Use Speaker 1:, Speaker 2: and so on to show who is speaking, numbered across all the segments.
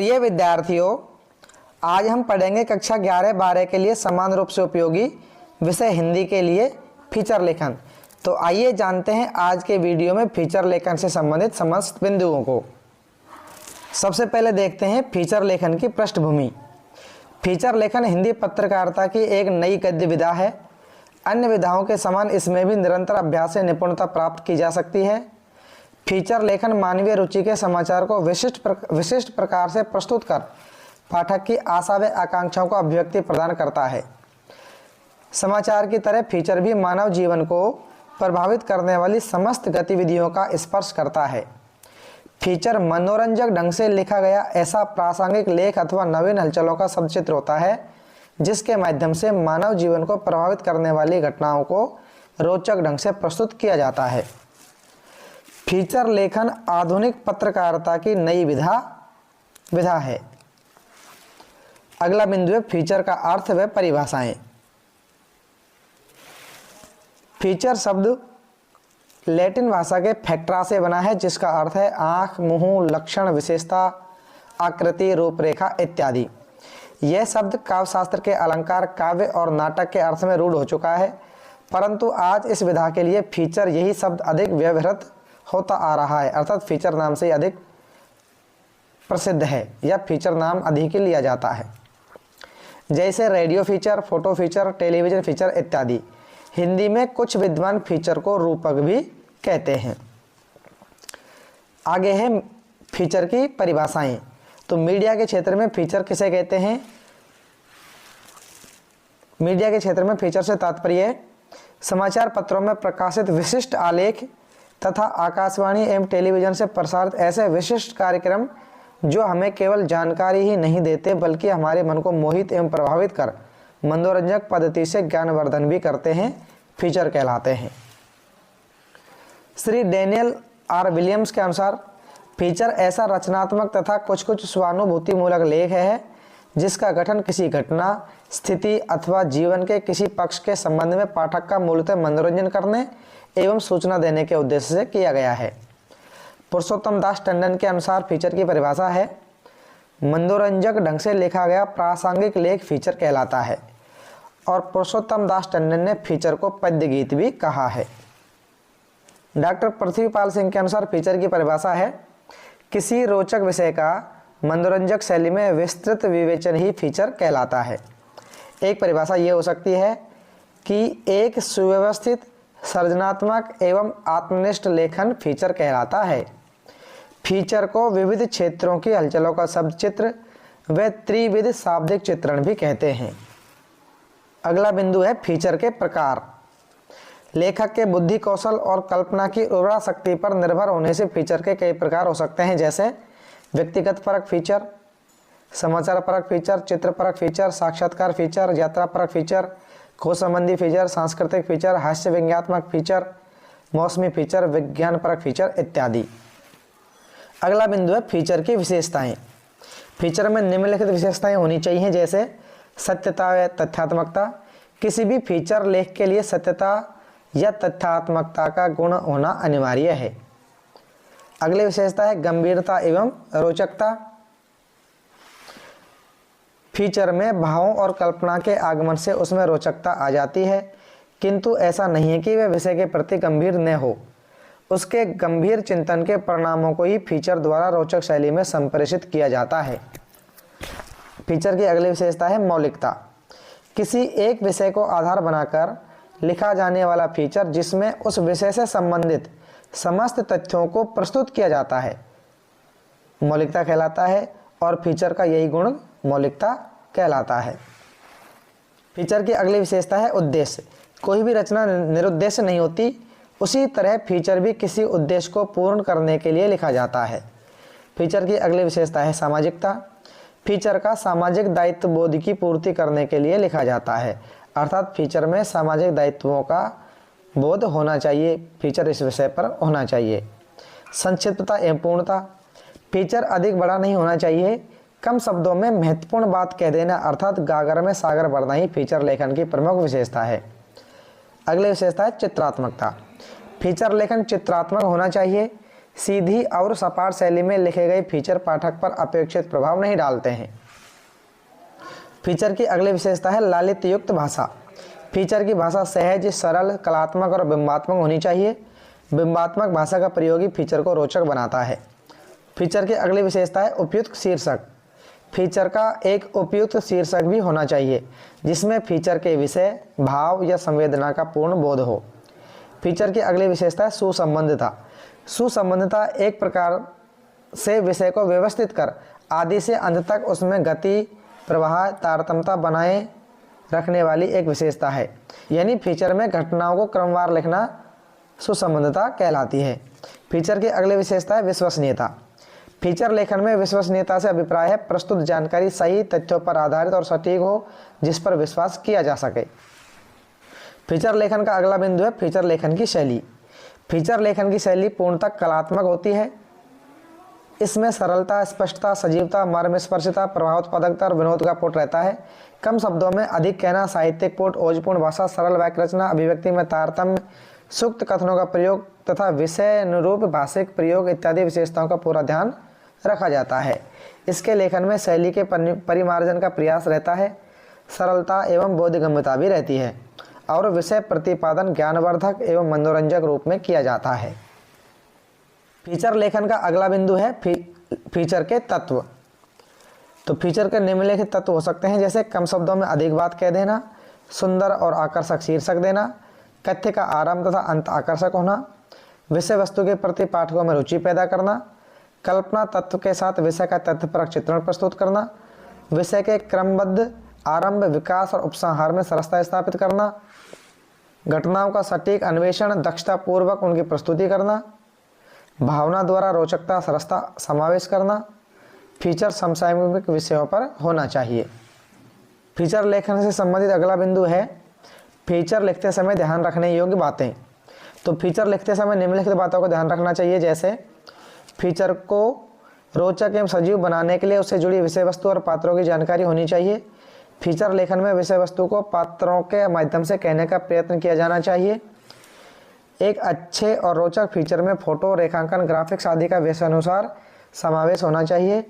Speaker 1: प्रिय विद्यार्थियों, आज हम पढ़ेंगे कक्षा 11-12 के लिए समान रूप से उपयोगी विषय हिंदी के लिए फीचर लेखन। तो आइए जानते हैं आज के वीडियो में फीचर लेखन से संबंधित समस्त बिंदुओं को। सबसे पहले देखते हैं फीचर लेखन की पृष्ठभूमि। फीचर लेखन हिंदी पत्रकारिता की एक नई गद्य विधा है। अन्य विधाओं के समान इसमें भी निरंतर अभ्यास से निपुणता प्राप्त की जा सकती है। फीचर लेखन मानवीय रुचि के समाचार को विशिष्ट प्रकार से प्रस्तुत कर पाठक की आशा व आकांक्षाओं को अभिव्यक्ति प्रदान करता है। समाचार की तरह फीचर भी मानव जीवन को प्रभावित करने वाली समस्त गतिविधियों का स्पर्श करता है। फीचर मनोरंजक ढंग से लिखा गया ऐसा प्रासंगिक लेख अथवा नवीन हलचलों का सचित्र होता है, जिसके माध्यम से मानव जीवन को प्रभावित करने वाली घटनाओं को रोचक ढंग से प्रस्तुत किया जाता है। फीचर लेखन आधुनिक पत्रकारिता की नई विधा है। अगला बिंदु है फीचर का अर्थ व परिभाषाएं। फीचर शब्द लैटिन भाषा के फैक्ट्रा से बना है, जिसका अर्थ है आंख, मुंह, लक्षण, विशेषता, आकृति, रूपरेखा इत्यादि। यह शब्द काव्यशास्त्र के अलंकार, काव्य और नाटक के अर्थ में रूढ़ हो चुका है, परंतु आज इस विधा के लिए फीचर यही शब्द अधिक व्यवहृत होता आ रहा है, अर्थात फीचर नाम से अधिक प्रसिद्ध है या फीचर नाम अधिक ही लिया जाता है। जैसे radio feature, photo feature, television feature इत्यादि। हिंदी में कुछ विद्वान फीचर को रूपक भी कहते हैं। आगे है फीचर की परिभाषाएं। तो मीडिया के क्षेत्र में फीचर किसे कहते हैं? मीडिया के क्षेत्र में फीचर से तात्पर्य समाचार पत्रों में प्रकाशित विशिष्ट आलेख तथा आकाशवाणी एवं टेलीविजन से प्रसारित ऐसे विशिष्ट कार्यक्रम जो हमें केवल जानकारी ही नहीं देते, बल्कि हमारे मन को मोहित एवं प्रभावित कर मनोरंजक पद्धति से ज्ञानवर्धन भी करते हैं, फीचर कहलाते हैं। श्री डेनियल आर विलियम्स के अनुसार फीचर ऐसा रचनात्मक तथा कुछ स्वानुभूति मूलक लेख है जिसका गठन किसी घटना, स्थिति अथवा जीवन के किसी पक्ष के संबंध में पाठक का मूलतः मनोरंजन करने एवं सूचना देने के उद्देश्य से किया गया है। पुरुषोत्तम दास टंडन के अनुसार फीचर की परिभाषा है मनोरंजक ढंग से लिखा गया प्रासंगिक लेख फीचर कहलाता है। और पुरुषोत्तम दास टंडन ने फीचर को पद्य गीत भी कहा है। डॉक्टर पृथ्वीपाल सिंह के अनुसार फीचर की परिभाषा है किसी रोचक विषय का मनोरंजक शैली में विस्तृत विवेचन ही फीचर कहलाता है। एक परिभाषा ये हो सकती है कि एक सुव्यवस्थित, सृजनात्मक एवं आत्मनिष्ठ लेखन फीचर कहलाता है। फीचर को विविध क्षेत्रों की हलचलों का शब्दचित्र व त्रिविध शाब्दिक चित्रण भी कहते हैं। अगला बिंदु है फीचर के प्रकार। लेखक के बुद्धि कौशल और कल्पना की उर्वरा शक्ति पर निर्भर होने से फीचर के कई प्रकार हो सकते हैं, जैसे व्यक्तिगत परक फीचर, समाचार परक फीचर, चित्र परक फीचर, साक्षात्कार फीचर, यात्रा परक फीचर, खोज संबंधी फीचर, सांस्कृतिक फीचर, हास्य व्यंग्यात्मक फीचर, मौसमी फीचर, विज्ञान परक फीचर इत्यादि। अगला बिंदु है फीचर की विशेषताएं। फीचर में निम्नलिखित विशेषताएं होनी चाहिए, जैसे सत्यता व तथ्यात्मकता। किसी भी फीचर लेख के लिए सत्यता या तथ्यात्मकता का गुण होना अनिवार्य है। अगली विशेषता है गंभीरता एवं रोचकता। फीचर में भावों और कल्पना के आगमन से उसमें रोचकता आ जाती है, किंतु ऐसा नहीं है कि वह विषय के प्रति गंभीर न हो। उसके गंभीर चिंतन के परिणामों को ही फीचर द्वारा रोचक शैली में संप्रेषित किया जाता है। फीचर की अगली विशेषता है मौलिकता। किसी एक विषय को आधार बनाकर लिखा जाने वाला फीचर जिसमें उस विषय से संबंधित समस्त तथ्यों को प्रस्तुत किया जाता है, मौलिकता कहलाता है। और फीचर का यही गुण मौलिकता कहलाता है। फीचर की अगली विशेषता है उद्देश्य। कोई भी रचना निरुद्देश्य नहीं होती, उसी तरह फीचर भी किसी उद्देश्य को पूर्ण करने के लिए लिखा जाता है। फीचर की अगली विशेषता है सामाजिकता। फीचर का सामाजिक दायित्व बोध की पूर्ति करने के लिए लिखा जाता है, अर्थात फीचर में सामाजिक दायित्वों का बोध होना चाहिए, फीचर इस विषय पर होना चाहिए। संक्षिप्तता एवं पूर्णता। फीचर अधिक बड़ा नहीं होना चाहिए, कम शब्दों में महत्वपूर्ण बात कह देना, अर्थात गागर में सागर भरना ही फीचर लेखन की प्रमुख विशेषता है। अगली विशेषता है चित्रात्मकता। फीचर लेखन चित्रात्मक होना चाहिए। सीधी और सपाट शैली में लिखे गए फीचर पाठक पर अपेक्षित प्रभाव नहीं डालते हैं। फीचर की अगली विशेषता है लालित्य युक्त भाषा। फीचर की भाषा सहज, सरल, कलात्मक और बिंबात्मक होनी चाहिए। बिंबात्मक भाषा का प्रयोग ही फीचर को रोचक बनाता है। फीचर की अगली विशेषता है उपयुक्त शीर्षक। फीचर का एक उपयुक्त शीर्षक भी होना चाहिए जिसमें फीचर के विषय, भाव या संवेदना का पूर्ण बोध हो। फीचर की अगली विशेषता है सुसंबद्धता। सुसंबद्धता एक प्रकार से विषय को व्यवस्थित कर आदि से अंत तक उसमें गति, प्रवाह, तारतम्यता बनाए रखने वाली एक विशेषता है। यानी फीचर में घटनाओं को क्रमवार लिखना सुसंबद्धता कहलाती है। फीचर की अगली विशेषता है विश्वसनीयता। फीचर लेखन में विश्वसनीयता से अभिप्राय है प्रस्तुत जानकारी सही तथ्यों पर आधारित और सटीक हो जिस पर विश्वास किया जा सके। फीचर लेखन का अगला बिंदु है फीचर लेखन की शैली। फीचर लेखन की शैली पूर्णतः कलात्मक होती है। इसमें सरलता, स्पष्टता, सजीवता, मर्मस्पर्शिता, प्रभावोत्पादकता और विनोद का पुट रहता है। कम शब्दों में अधिक कहना, साहित्यिक पुट, ओजपूर्ण भाषा, सरल वाक्य रचना, अभिव्यक्ति में तारतम्य, सूक्त कथनों का प्रयोग तथा विषय अनुरूप भाषिक प्रयोग इत्यादि विशेषताओं का पूरा ध्यान रखा जाता है। इसके लेखन में शैली के परिमार्जन का प्रयास रहता है। सरलता एवं बोधगम्यता भी रहती है और विषय प्रतिपादन ज्ञानवर्धक एवं मनोरंजक रूप में किया जाता है। फीचर लेखन का अगला बिंदु है फीचर के तत्व। तो फीचर के निम्नलिखित तत्व हो सकते हैं जैसे कम शब्दों में अधिक बात कह देना, सुंदर और आकर्षक शीर्षक देना, कथ्य का आरंभ तथा अंत आकर्षक होना, विषय वस्तु के प्रति पाठकों में रुचि पैदा करना, कल्पना तत्व के साथ विषय का तथ्यपरक चित्रण प्रस्तुत करना, विषय के क्रमबद्ध आरंभ, विकास और उपसंहार में सरसता स्थापित करना, घटनाओं का सटीक अन्वेषण, दक्षतापूर्वक उनकी प्रस्तुति करना, भावना द्वारा रोचकता, सरसता समावेश करना। फीचर समसामयिक विषयों पर होना चाहिए। फीचर लेखन से संबंधित अगला बिंदु है फीचर लिखते समय ध्यान रखने योग्य बातें। तो फीचर लिखते समय निम्नलिखित बातों को ध्यान रखना चाहिए जैसे फीचर को रोचक एवं सजीव बनाने के लिए उससे जुड़ी विषय वस्तु और पात्रों की जानकारी होनी चाहिए। फीचर लेखन में विषय वस्तु को पात्रों के माध्यम से कहने का प्रयत्न किया जाना चाहिए। एक अच्छे और रोचक फीचर में फोटो, रेखांकन, ग्राफिक्स आदि का विषयानुसार समावेश होना चाहिए।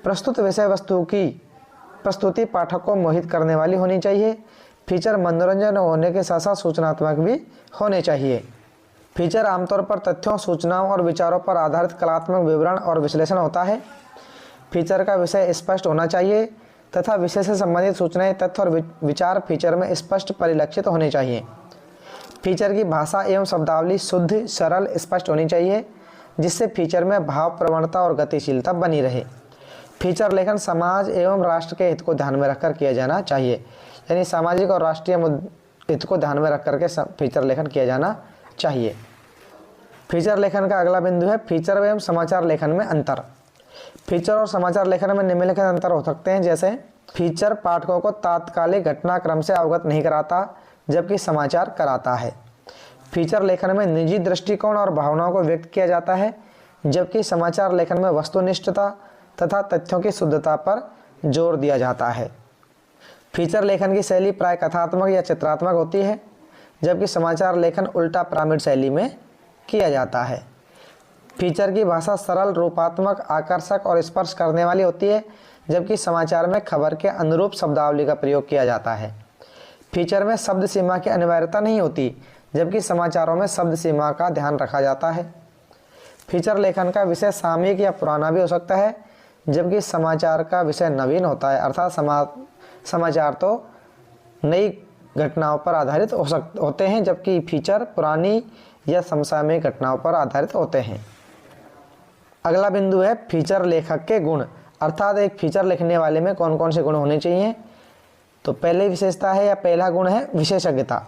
Speaker 1: प्रस्तुत विषय वस्तु की प्रस्तुति पाठक को मोहित करने वाली होनी चाहिए। फीचर मनोरंजन होने के साथ साथ सूचनात्मक भी होने चाहिए। फीचर आमतौर पर तथ्यों, सूचनाओं और विचारों पर आधारित कलात्मक विवरण और विश्लेषण होता है। फीचर का विषय स्पष्ट होना चाहिए तथा विषय से संबंधित सूचनाएं, तथ्य और विचार फीचर में स्पष्ट परिलक्षित होने चाहिए। फीचर की भाषा एवं शब्दावली शुद्ध, सरल, स्पष्ट होनी चाहिए जिससे फीचर में भाव, प्रवणता और गतिशीलता बनी रहे। फीचर लेखन समाज एवं राष्ट्र के हित को ध्यान में रखकर किया जाना चाहिए। यानी सामाजिक और राष्ट्रीय हित को ध्यान में रख करके फीचर लेखन किया जाना चाहिए। फीचर लेखन का अगला बिंदु है फीचर एवं समाचार लेखन में अंतर। फीचर और समाचार लेखन में निम्नलिखित अंतर हो सकते हैं जैसे फीचर पाठकों को तात्कालिक घटनाक्रम से अवगत नहीं कराता जबकि समाचार कराता है। फीचर लेखन में निजी दृष्टिकोण और भावनाओं को व्यक्त किया जाता है जबकि समाचार लेखन में वस्तुनिष्ठता तथा तथ्यों की शुद्धता पर जोर दिया जाता है। फीचर लेखन की शैली प्राय कथात्मक या चित्रात्मक होती है जबकि समाचार लेखन उल्टा पिरामिड शैली में किया जाता है। फीचर की भाषा सरल, रूपात्मक, आकर्षक और स्पर्श करने वाली होती है जबकि समाचार में खबर के अनुरूप शब्दावली का प्रयोग किया जाता है। फीचर में शब्द सीमा की अनिवार्यता नहीं होती जबकि समाचारों में शब्द सीमा का ध्यान रखा जाता है। फीचर लेखन का विषय सामयिक या पुराना भी हो सकता है जबकि समाचार का विषय नवीन होता है, अर्थात समाचार तो नई घटनाओं पर आधारित होते हैं जबकि फीचर पुरानी या समसामयिक घटनाओं पर आधारित होते हैं। अगला बिंदु है फीचर लेखक के गुण, अर्थात एक फीचर लिखने वाले में कौन कौन से गुण होने चाहिए। तो पहली विशेषता है या पहला गुण है विशेषज्ञता।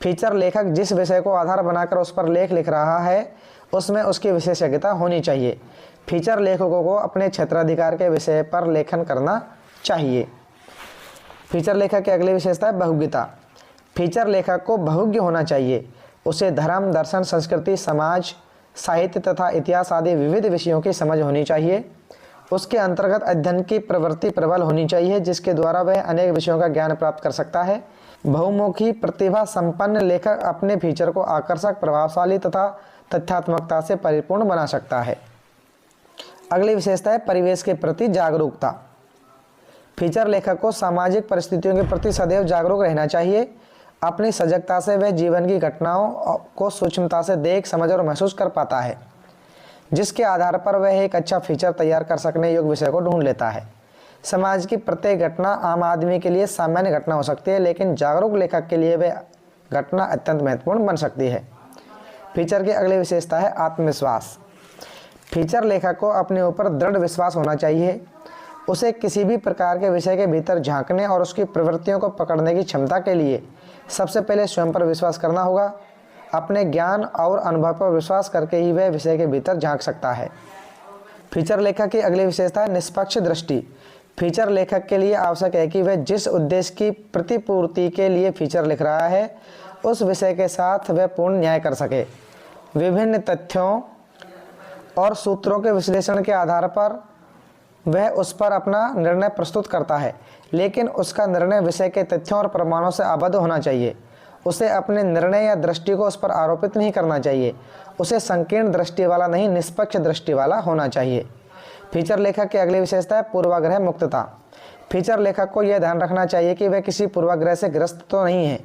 Speaker 1: फीचर लेखक जिस विषय को आधार बनाकर उस पर लेख लिख रहा है उसमें उसकी विशेषज्ञता होनी चाहिए। फीचर लेखकों को अपने क्षेत्राधिकार के विषय पर लेखन करना चाहिए। फीचर लेखक की अगली विशेषता है बहुज्ञता। फीचर लेखक को बहुज्ञ होना चाहिए। उसे धर्म, दर्शन, संस्कृति, समाज, साहित्य तथा इतिहास आदि विविध विषयों की समझ होनी चाहिए। उसके अंतर्गत अध्ययन की प्रवृत्ति प्रबल होनी चाहिए जिसके द्वारा वह अनेक विषयों का ज्ञान प्राप्त कर सकता है। बहुमुखी प्रतिभा संपन्न लेखक अपने फीचर को आकर्षक, प्रभावशाली तथा तथ्यात्मकता से परिपूर्ण बना सकता है। अगली विशेषता है परिवेश के प्रति जागरूकता। फीचर लेखक को सामाजिक परिस्थितियों के प्रति सदैव जागरूक रहना चाहिए। अपनी सजगता से वह जीवन की घटनाओं को सूक्ष्मता से देख, समझ और महसूस कर पाता है, जिसके आधार पर वह एक अच्छा फीचर तैयार कर सकने योग्य विषय को ढूंढ लेता है। समाज की प्रत्येक घटना आम आदमी के लिए सामान्य घटना हो सकती है, लेकिन जागरूक लेखक के लिए वह घटना अत्यंत महत्वपूर्ण बन सकती है। फीचर की अगली विशेषता है आत्मविश्वास। फीचर लेखक को अपने ऊपर दृढ़ विश्वास होना चाहिए। उसे किसी भी प्रकार के विषय के भीतर झांकने और उसकी प्रवृत्तियों को पकड़ने की क्षमता के लिए सबसे पहले स्वयं पर विश्वास करना होगा। अपने ज्ञान और अनुभव पर विश्वास करके ही वह विषय के भीतर झांक सकता है। फीचर लेखक की अगली विशेषता है निष्पक्ष दृष्टि। फीचर लेखक के लिए आवश्यक है कि वह जिस उद्देश्य की प्रतिपूर्ति के लिए फीचर लिख रहा है उस विषय के साथ वह पूर्ण न्याय कर सके। विभिन्न तथ्यों और सूत्रों के विश्लेषण के आधार पर वह उस पर अपना निर्णय प्रस्तुत करता है, लेकिन उसका निर्णय विषय के तथ्यों और प्रमाणों से आबद्ध होना चाहिए। उसे अपने निर्णय या दृष्टि को उस पर आरोपित नहीं करना चाहिए। उसे संकीर्ण दृष्टि वाला नहीं, निष्पक्ष दृष्टि वाला होना चाहिए। फीचर लेखक की अगली विशेषता है पूर्वाग्रह मुक्तता। फीचर लेखक को यह ध्यान रखना चाहिए कि वह किसी पूर्वाग्रह से ग्रस्त तो नहीं है।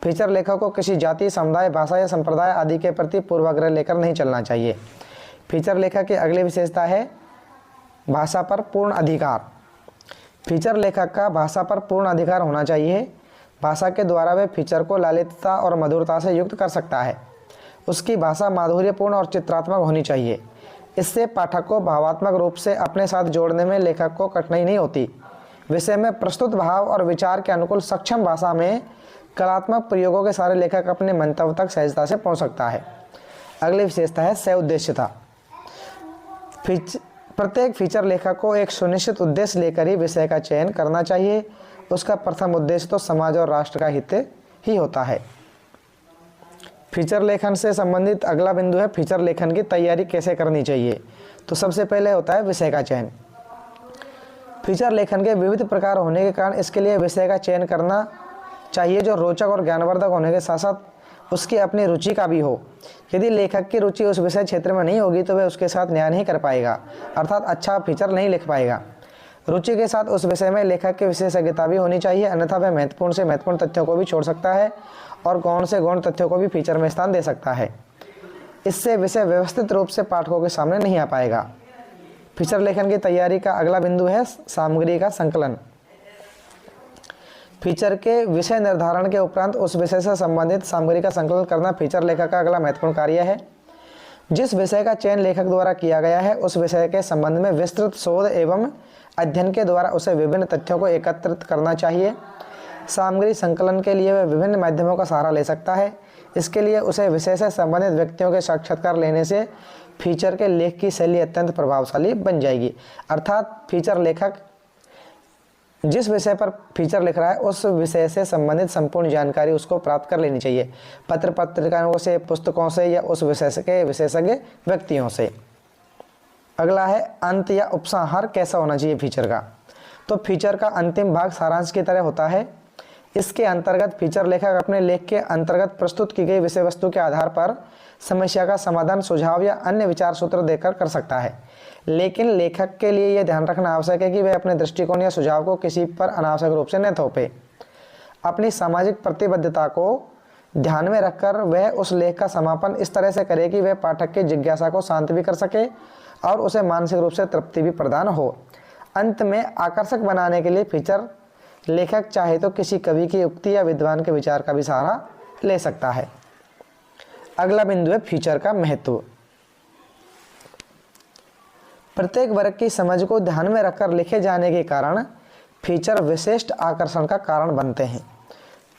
Speaker 1: फीचर लेखक को किसी जाति, समुदाय, भाषा या संप्रदाय आदि के प्रति पूर्वाग्रह लेकर नहीं चलना चाहिए। फीचर लेखक की अगली विशेषता है भाषा पर पूर्ण अधिकार। फीचर लेखक का भाषा पर पूर्ण अधिकार होना चाहिए। भाषा के द्वारा वह फीचर को ललितता और मधुरता से युक्त कर सकता है। उसकी भाषा माधुर्यपूर्ण और चित्रात्मक होनी चाहिए। इससे पाठक को भावात्मक रूप से अपने साथ जोड़ने में लेखक को कठिनाई नहीं होती। विषय में प्रस्तुत भाव और विचार के अनुकूल सक्षम भाषा में कलात्मक प्रयोगों के सारे लेखक अपने मंतव्य तक सहजता से पहुंच सकता है। अगली विशेषता है सउद्देश्यता। प्रत्येक फीचर लेखक को एक सुनिश्चित उद्देश्य लेकर ही विषय का चयन करना चाहिए। उसका प्रथम उद्देश्य तो समाज और राष्ट्र का हित ही होता है। फीचर लेखन से संबंधित अगला बिंदु है फीचर लेखन की तैयारी कैसे करनी चाहिए। तो सबसे पहले होता है विषय का चयन। फीचर लेखन के विविध प्रकार होने के कारण इसके लिए विषय का चयन करना चाहिए जो रोचक और ज्ञानवर्धक होने के साथ साथ उसकी अपनी रुचि का भी हो। यदि लेखक की रुचि उस विषय क्षेत्र में नहीं होगी तो वह उसके साथ न्याय नहीं कर पाएगा, अर्थात अच्छा फीचर नहीं लिख पाएगा। रुचि के साथ उस विषय में लेखक की विशेषज्ञता भी होनी चाहिए, अन्यथा वह महत्वपूर्ण से महत्वपूर्ण तथ्यों को भी छोड़ सकता है और गौण से गौण तथ्यों को भी फीचर में स्थान दे सकता है। इससे विषय व्यवस्थित रूप से पाठकों के सामने नहीं आ पाएगा। फीचर लेखन की तैयारी का अगला बिंदु है सामग्री का संकलन। फीचर के विषय निर्धारण के उपरांत उस विषय से संबंधित सामग्री का संकलन करना फीचर लेखक का अगला महत्वपूर्ण कार्य है। जिस विषय का चयन लेखक द्वारा किया गया है उस विषय के संबंध में विस्तृत शोध एवं अध्ययन के द्वारा उसे विभिन्न तथ्यों को एकत्रित करना चाहिए। सामग्री संकलन के लिए वह विभिन्न माध्यमों का सहारा ले सकता है। इसके लिए उसे विषय से संबंधित व्यक्तियों के साक्षात्कार लेने से फीचर के लेख की शैली अत्यंत प्रभावशाली बन जाएगी। अर्थात फीचर लेखक जिस विषय पर फीचर लिख रहा है उस विषय से संबंधित संपूर्ण जानकारी उसको प्राप्त कर लेनी चाहिए, पत्र पत्रिकाओं से, पुस्तकों से या उस विषय के विशेषज्ञ व्यक्तियों से। अगला है अंत या उपसंहार कैसा होना चाहिए फीचर का। तो फीचर का अंतिम भाग सारांश की तरह होता है। इसके अंतर्गत फीचर लेखक अपने लेख के अंतर्गत प्रस्तुत की गई विषय वस्तु के आधार पर समस्या का समाधान, सुझाव या अन्य विचार सूत्र देकर कर सकता है। लेकिन लेखक के लिए यह ध्यान रखना आवश्यक है कि वह अपने दृष्टिकोण या सुझाव को किसी पर अनावश्यक रूप से न थोपे। अपनी सामाजिक प्रतिबद्धता को ध्यान में रखकर वह उस लेख का समापन इस तरह से करे कि वह पाठक की जिज्ञासा को शांत भी कर सके और उसे मानसिक रूप से तृप्ति भी प्रदान हो। अंत में आकर्षक बनाने के लिए फीचर लेखक चाहे तो किसी कवि की उक्ति या विद्वान के विचार का भी सहारा ले सकता है। अगला बिंदु है फीचर का महत्व। प्रत्येक वर्ग की समझ को ध्यान में रखकर लिखे जाने के कारण फीचर विशिष्ट आकर्षण का कारण बनते हैं।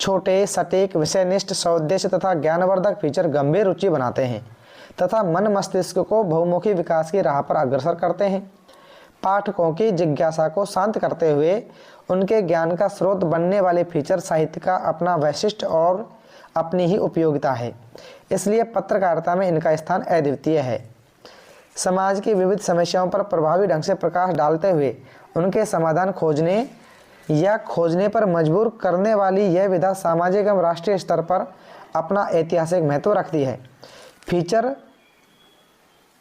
Speaker 1: छोटे, सटीक, विषयनिष्ठ, सउद्देश्य तथा ज्ञानवर्धक फीचर गंभीर रुचि बनाते हैं तथा मन मस्तिष्क को बहुमुखी विकास की राह पर अग्रसर करते हैं। पाठकों की जिज्ञासा को शांत करते हुए उनके ज्ञान का स्रोत बनने वाले फीचर साहित्य का अपना वैशिष्ट और अपनी ही उपयोगिता है। इसलिए पत्रकारिता में इनका स्थान अद्वितीय है। समाज की विविध समस्याओं पर प्रभावी ढंग से प्रकाश डालते हुए उनके समाधान खोजने पर मजबूर करने वाली यह विधा सामाजिक एवं राष्ट्रीय स्तर पर अपना ऐतिहासिक महत्व रखती है। फीचर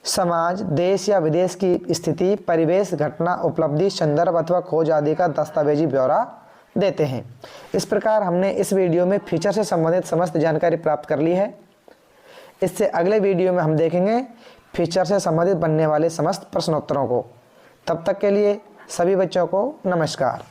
Speaker 1: समाज, देश या विदेश की स्थिति, परिवेश, घटना, उपलब्धि, संदर्भ अथवा खोज आदि का दस्तावेजी ब्यौरा देते हैं। इस प्रकार हमने इस वीडियो में फीचर से संबंधित समस्त जानकारी प्राप्त कर ली है। इससे अगले वीडियो में हम देखेंगे फीचर से संबंधित बनने वाले समस्त प्रश्नोत्तरों को। तब तक के लिए सभी बच्चों को नमस्कार।